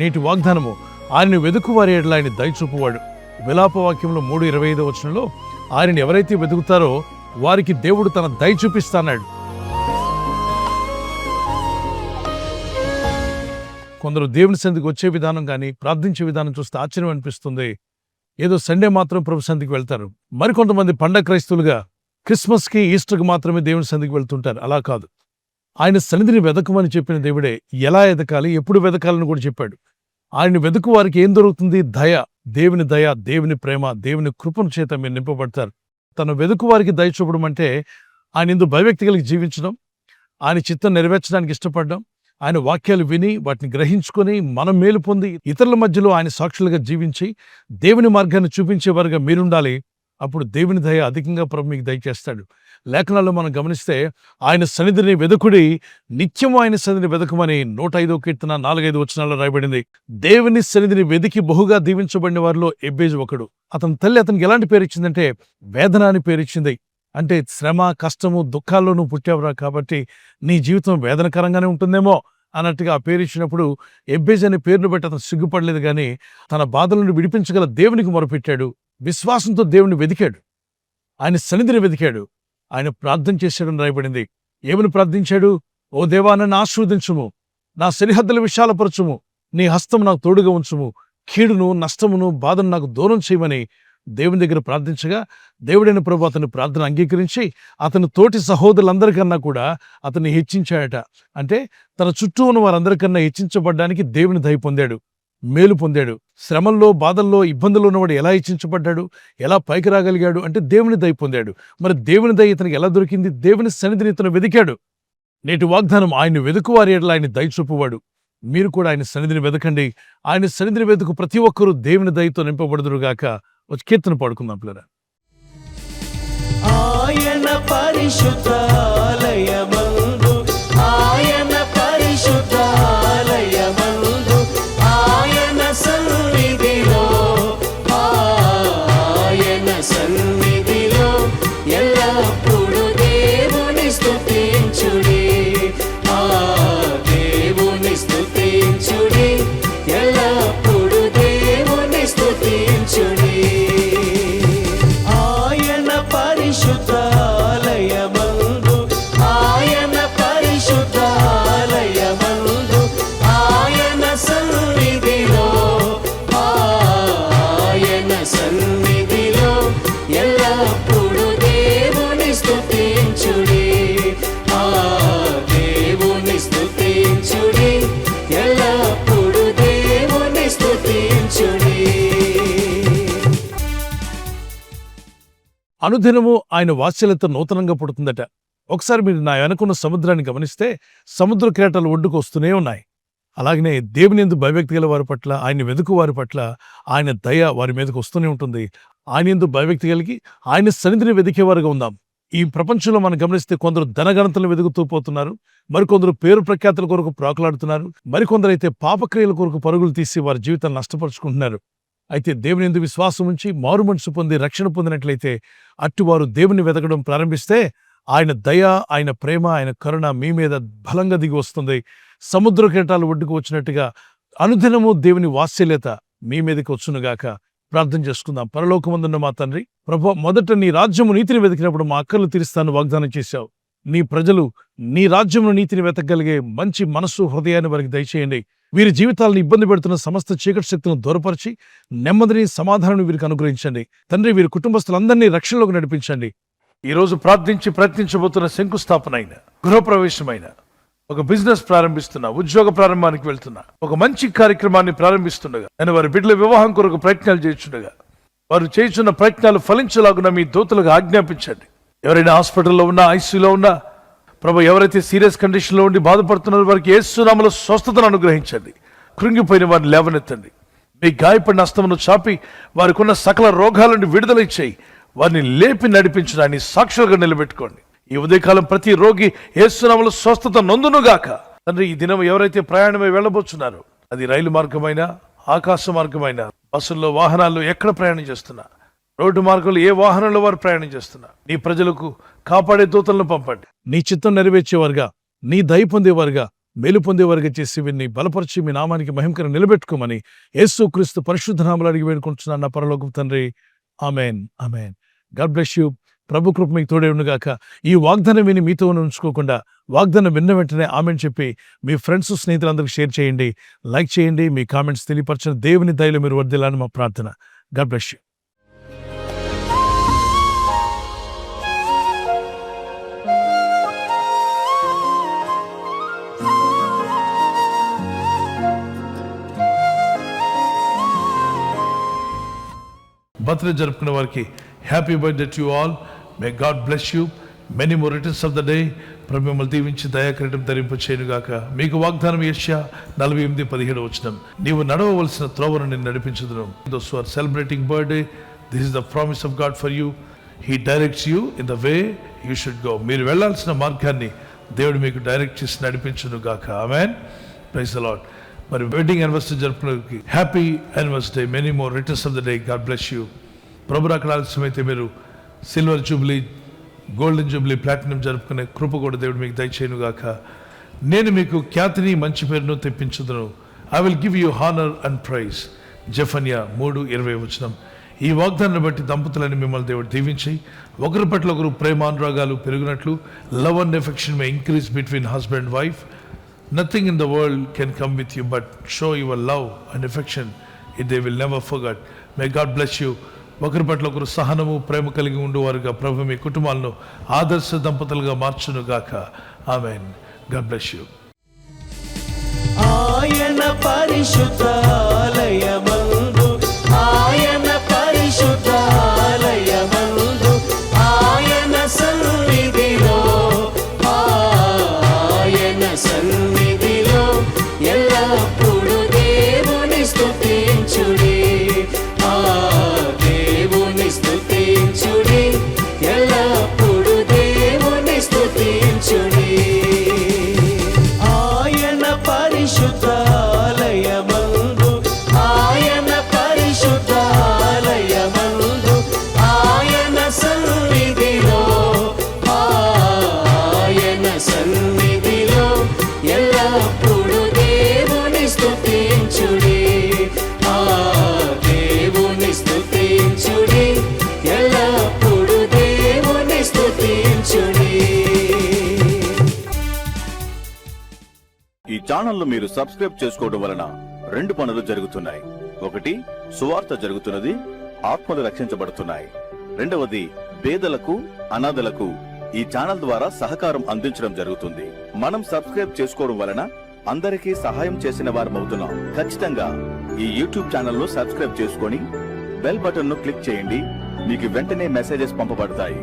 నేటి వాగ్దానము, ఆయనను వెదుకువారి ఎడల ఆయన దయ చూపువాడు. విలాపవాక్యంలో 3:25 ఆయనను ఎవరైతే వెతుకుతారో వారికి దేవుడు తన దయ చూపిస్తాన్నాడు. కొందరు దేవుని సన్నిధికి వచ్చే విధానం కానీ ప్రార్థించే విధానం చూస్తే ఆశ్చర్యం అనిపిస్తుంది. ఏదో సండే మాత్రం ప్రభు సన్నిధికి వెళ్తారు. మరికొంతమంది పండగ క్రైస్తవులుగా క్రిస్మస్కి, ఈస్టర్కి మాత్రమే దేవుని సన్నిధికి వెళ్తుంటారు. అలా కాదు. ఆయన సన్నిధిని వెదకమని చెప్పిన దేవుడే ఎలా ఎదకాలి, ఎప్పుడు వెదకాలని కూడా చెప్పాడు. ఆయన వెతుకు వారికి ఏం దొరుకుతుంది? దయ, దేవుని ప్రేమ, దేవుని కృపను చేత మీరు నింపబడతారు. తన వెతుకు వారికి దయ చూపడం అంటే ఆయన ఇందు భయభక్తి కలిగి జీవించడం, ఆయన చిత్తం నెరవేర్చడానికి ఇష్టపడడం, ఆయన వాక్యాలు విని వాటిని గ్రహించుకొని మనం మేలు పొంది ఇతరుల మధ్యలో ఆయన సాక్షులుగా జీవించి దేవుని మార్గాన్ని చూపించేవారుగా మీరుండాలి. అప్పుడు దేవుని దయ అధికంగా ప్రభు మీకు దయచేస్తాడు. లేఖనాల్లో మనం గమనిస్తే ఆయన సన్నిధిని వెదకుడి, నిత్యము ఆయన సన్నిధిని వెదకమని 105వ కీర్తన 4-5 రాయబడింది. దేవుని సన్నిధిని వెదికి బహుగా దీవించబడిన వారిలో ఎబ్బేజు ఒకడు. అతని తల్లి అతనికి ఎలాంటి పేరు ఇచ్చిందంటే వేదన అని పేరిచ్చింది. అంటే శ్రమ, కష్టము, దుఃఖాల్లో నువ్వు పుట్టావురా కాబట్టి నీ జీవితం వేదనకరంగానే ఉంటుందేమో అన్నట్టుగా ఆ పేరు ఇచ్చినప్పుడు ఎబ్బేజ్ అనే పేరును బట్టి అతను సిగ్గుపడలేదు, కానీ తన బాధల నుండి విడిపించగల దేవునికి మొరపెట్టాడు. విశ్వాసంతో దేవుని వెదికాడు, ఆయన సన్నిధిని వెదికాడు, ఆయన ప్రార్థన చేశాడని రాయబడింది. ఏమని ప్రార్థించాడు? ఓ దేవా, నన్ను ఆశీర్వదించుము, నా సరిహద్దుల విశాలపరచుము, నీ హస్తం నాకు తోడుగా ఉంచుము, కీడును, నష్టమును, బాధను నాకు దూరం చేయమని దేవుని దగ్గర ప్రార్థించగా దేవుడైన ప్రభు అతని ప్రార్థన అంగీకరించి అతని తోటి సహోదరులందరికన్నా కూడా అతన్ని హెచ్చించాడట. అంటే తన చుట్టూ ఉన్న వారందరికన్నా హెచ్చించబడ్డానికి దేవుని దయ పొందాడు, మేలు పొందాడు. శ్రమల్లో, బాధల్లో, ఇబ్బందుల్లో ఉన్నవాడు ఎలా హెచ్చించబడ్డాడు, ఎలా పైకి రాగలిగాడు అంటే దేవుని దయ పొందాడు. మరి దేవుని దయ ఇతనికి ఎలా దొరికింది? దేవుని సన్నిధిని ఇతను వెదికాడు. నేటి వాగ్దానం, ఆయన వెదుకువారి ఎడల ఆయన దయ చూపువాడు. మీరు కూడా ఆయన సన్నిధిని వెదకండి. ఆయన సన్నిధిని వెతుకు ప్రతి ఒక్కరూ దేవుని దయతో నింపబడుదురుగాక. వచ్చి కీర్తన పాడుకుందాం పిల్లరా. ఆయన పరిశుద్ధాలయమందు, ఆయన పరిశుద్ధాలయమందు, ఆయన సన్నిధిలో, ఆయన సన్నిధిలో ఎల్లప్పుడూ దేవుని స్తుతించుడి, ఆ దేవుని స్తుతించుడి, ఎల్లప్పుడూ దేవుని స్తుతించుడి. పరిశుద్ధాలయమందు, ఆయన పరిశుద్ధాలయమందు, ఆయన సన్నిధిలో, ఆయన సన్నిధిలో ఎల్లప్పుడూ దేవుని స్తుతించుడి, ఆ దేవుని స్తుతించుడి, ఎల్లప్పుడూ దేవుని స్తుతించుడి. అనుదినము ఆయన వాత్సల్యత నూతనంగా పుడుతుందట. ఒకసారి మీరు నా వెనుకున్న సముద్రాన్ని గమనిస్తే సముద్ర కిరీటాలు ఒడ్డుకు వస్తూనే ఉన్నాయి. అలాగనే దేవుని యందు భయభక్తి గల వారి పట్ల, ఆయన వెదుకు వారి పట్ల ఆయన దయ వారి మీదకు వస్తూనే ఉంటుంది. ఆయన యందు భయభక్తి కలిగి ఆయన సన్నిధిని వెదికేవారుగా ఉందాం. ఈ ప్రపంచంలో మనం గమనిస్తే కొందరు ధనగణతలను వెదుగుతూ పోతున్నారు, మరికొందరు పేరు ప్రఖ్యాతుల కొరకు ప్రాకులాడుతున్నారు, మరికొందరైతే పాపక్రియల కొరకు పరుగులు తీసి వారి జీవితాన్ని నష్టపరుచుకుంటున్నారు. అయితే దేవుని యందు విశ్వాసం ఉంచి మారు మనసు పొంది రక్షణ పొందినట్లయితే అట్టువారు దేవుని వెతకడం ప్రారంభిస్తే ఆయన దయ, ఆయన ప్రేమ, ఆయన కరుణ మీ మీద బలంగా దిగి వస్తుంది. సముద్ర కిరీటాలు ఒడ్డుకు వచ్చినట్టుగా అనుదినము దేవుని వాత్సల్యత మీ మీదకి వచ్చునుగాక. ప్రార్థన చేసుకుందాం. పరలోకమందున్న మా తండ్రి, ప్రభువా, మొదట నీ రాజ్యము నీతిని వెతికినప్పుడు మా అక్కర్లు తీరుస్తాను వాగ్దానం చేశావు. నీ ప్రజలు నీ రాజ్యమును నీతిని వెతకగలిగే మంచి మనస్సు, హృదయాన్ని వారికి దయచేయండి. వీరి జీవితాలను ఇబ్బంది పెడుతున్న సమస్త చీకటి శక్తులను దూరపరిచి నెమ్మదిని, సమాధానం వీరికి అనుగ్రహించండి. తండ్రి, వీరి కుటుంబస్తులందరినీ రక్షణలోకి నడిపించండి. ఈరోజు ప్రార్థించి ప్రయత్నించబోతున్న శంకుస్థాపన అయిన, గృహప్రవేశమైన, ఒక బిజినెస్ ప్రారంభిస్తున్నా, ఉద్యోగ ప్రారంభానికి వెళ్తున్నా, ఒక మంచి కార్యక్రమాన్ని ప్రారంభిస్తుండగా, నేను వారి బిడ్డల వివాహం కొరకు ప్రయత్నాలు చేస్తుండగా వారు చేస్తున్న ప్రయత్నాలు ఫలించలాగున మీ దూతలుగా ఆజ్ఞాపించండి. ఎవరైనా హాస్పిటల్లో ఉన్నా, ఐసీయూలో ఉన్నా, ప్రభు, ఎవరైతే సీరియస్ కండిషన్లో ఉండి బాధపడుతున్నారో వారికి యేసు నామములో స్వస్థతను అనుగ్రహించండి. కృంగిపోయిన వారిని లేవనెత్తండి. మీ గాయపడిన హస్తమును చాపి వారికి ఉన్న సకల రోగాల నుండి విడుదల ఇచ్చేయి. వారిని లేపి నడిపించడాన్ని సాక్షులుగా నిలబెట్టుకోండి. ఈ ఉదయకాలం ప్రతి రోగి యేసు నామములో స్వస్థత నొందునుగాక. తండ్రి, ఈ దినం ఎవరైతే ప్రయాణమై వెళ్ళబోతున్నారో, అది రైలు మార్గమైన, ఆకాశ మార్గమైన, బస్సుల్లో, వాహనాల్లో ఎక్కడ ప్రయాణం చేస్తున్నా, రోడ్డు మార్గంలో ఏ వాహనంలో వారు ప్రయాణం చేస్తున్నా, నీ ప్రజలకు కాపాడే దూతలను పంపండి. నీ చిత్తం నెరవేర్చేవారుగా, నీ దయ పొందేవారుగా మేలు పొందేవారిగా చేసి వీరిని బలపరిచి మీ నామానికి మహిమకరం నిలబెట్టుకోమని యేసుక్రీస్తు పరిశుద్ధ నామములో అడిగి వేడుకుంటున్నాను నా పరలోకపు తండ్రి. ఆమేన్, ఆమేన్. God bless you. ప్రభు కృప మీకు తోడే ఉండుగాక. ఈ వాగ్దానం విని మీతో ఉంచుకోకుండా వాగ్దానం విన్న వెంటనే ఆమేన్ చెప్పి మీ ఫ్రెండ్స్ స్నేహితులందరికీ షేర్ చేయండి, లైక్ చేయండి. మీ కామెంట్స్ తెలియపరచిన దేవుని దయలో మీరు వర్ధిల్లాలని మా ప్రార్థన. God bless you. బర్త్డే జరుపుకునే వారికి happy birthday to you all. May God bless you. Many more returns of the day. ప్రభు మిమ్మల్ని దీవించి దయాకిరీటం ధరింప చేయనుగాక. మీకు వాగ్దానం యెషయా 48:17 నీవు నడవవలసిన త్రోవను నేను నడిపించుదును. Those who are celebrating birthday, this is the promise of God for you. He directs you in the way you should go. మీరు వెళ్లాల్సిన మార్గాన్ని దేవుడు మీకు డైరెక్ట్ చేసి నడిపించునుగాక. ఆమేన్. Praise the Lord. మరి వెడ్డింగ్ యానివర్సరీ జరుపుకునే happy anniversary. Many more returns of the day. God bless you. ప్రభు రాకడ ఆలస్యమైతే మీరు silver jubilee, golden jubilee, platinum జరుపుకునే కృప కూడా దేవుడు మీకు దయచేయునుగాక. నేను మీకు ఖ్యాతిని మంచి పేరును తెప్పించుదును. I will give you honour and praise. జెఫన్యా 3:20. ఈ వాగ్దానాన్ని బట్టి దంపతులని మిమ్మల్ని దేవుడు దీవించి ఒకరి పట్ల ఒకరు ప్రేమానురాగాలు పెరిగినట్లు love and affection may increase between husband and wife. Nothing in the world can come with you but show your love and affection. They will never forget. May God bless you. ఒకరి పట్ల ఒకరు సహనము ప్రేమ కలిగి ఉండేవారుగా ప్రభు మీ కుటుంబాలను ఆదర్శ దంపతులుగా మార్చును గాక. ఆమేన్. God bless you. ఆయన పరిశుద్ధాలయమందు, ఆయన పరిశుద్ధాలయమందు, ఆయన సన్నిధిలో, ఆయన సన్నిధిలో ఎల్లప్పుడూ దేవుని స్తుతించుడి. దేవుని స్తుతించుడి, ఎల్లప్పుడూ దేవుని స్తుతించుడి. ఆయన పరిశుద్ధాలయమందు, ఆయన పరిశుద్ధాలయమందు, ఆయన సన్నిధిలో, ఆయన సన్నిధిలో ఎల్లప్పుడూ దేవుని స్తుతించుడి. దేవుని స్తుతించుడి, ఎల్లప్పుడూ దేవుని స్తుతించుడి. ఈ ఛానల్ ను మీరు సబ్స్క్రైబ్ చేసుకోవడం వలన 2 పనులు జరుగుతున్నాయి. ఒకటి, సువార్త జరుగుతున్నది, ఆత్మలు రక్షించబడుతున్నాయి. రెండవది, పేదలకు అనాథలకు ఈ ఛానల్ ద్వారా సహకారం అందించడం జరుగుతుంది. మనం సబ్స్క్రైబ్ చేసుకోవడం వలన అందరికీ సహాయం చేసిన వారమవుతున్నాం. ఖచ్చితంగా ఈ యూట్యూబ్ ఛానల్ ను సబ్స్క్రైబ్ చేసుకొని బెల్ బటన్ ను క్లిక్ చేయండి. మీకు వెంటనే మెసేజెస్ పంపబడతాయి.